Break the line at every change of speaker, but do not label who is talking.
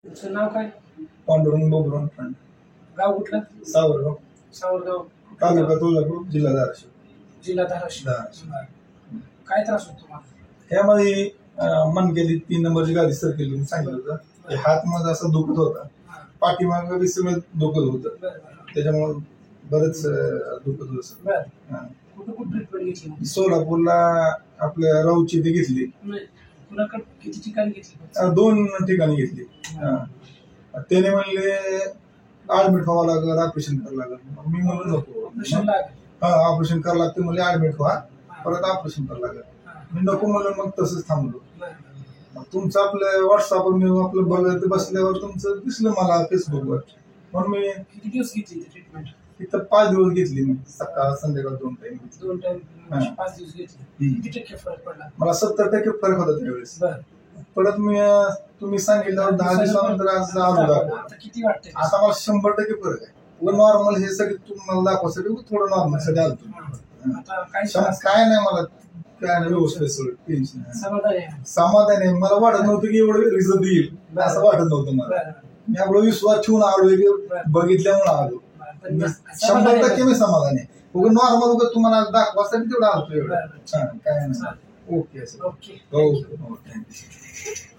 तुमचं नाव काय?
पांडुरंग बोबरंग फंड,
गाव कुठलं?
सावरगाव,
सावरगाव,
तालुका तुळजापूर, जिल्हा धाराशिव.
जिल्हा धाराशिव. काय त्रास होतो तुम्हाला?
त्यामध्ये मनगेली 3 नंबरची गाडी सर केली म्हणून सांगितलं होतं. हात माझा असा दुखत होता, पाठीमाग सगळं दुखत होतं, त्याच्यामुळे बरंच दुखत होतं.
कुठं कुठं ट्रीटमेंट घेतली?
सोलापूरला आपल्या राऊची ते घेतली,
कुणाकडे किती ठिकाणी घेतली?
2 ठिकाणी घेतली. त्याने म्हणले ऍडमिट व्हावं लागेल, ऑपरेशन करावं लागेल. मी म्हणून नको, ऑपरेशन करावं लागतं म्हणजे ऍडमिट व्हा, परत ऑपरेशन करावं लागेल. मी नको म्हणून मग तसंच थांबलो. तुमचं आपलं व्हॉट्सअपवर मी आपलं बघत बसल्यावर तुमचं दिसलं मला फेसबुकवर, म्हणून मी
किती दिवस घेतली ट्रीटमेंट?
तिथं 5 दिवस घेतली. मी सकाळ संध्याकाळ 2 टाइम.
2 टाइम 5 दिवस घेतली. किती टक्के फरक पडला?
मला 70% फरक होता त्यावेळेस. परत मी तुम्ही सांगितल्यावर 10 दिवसानंतर आज आलो दाखवा.
आता किती वाटते?
आता मला 100% फरक आहे. नॉर्मल हे सगळं तुम्हाला दाखवासाठी थोडं नॉर्मल साठी आलो. काय नाही मला, काय नाही, व्यवस्थित टेन्शन समाधान आहे. मला वाटत नव्हतं की एवढं रिझल्ट येईल, असं वाटत नव्हतं मला. मी आपला विश्वास ठेवून आलो की बघितल्यामुळे आलो. 100% मी समाधान आहे. नॉर्मल तुम्हाला दाखवासाठी तेवढं आलो एवढं. काय नाही. ओके.
ओके.
थँक्यू.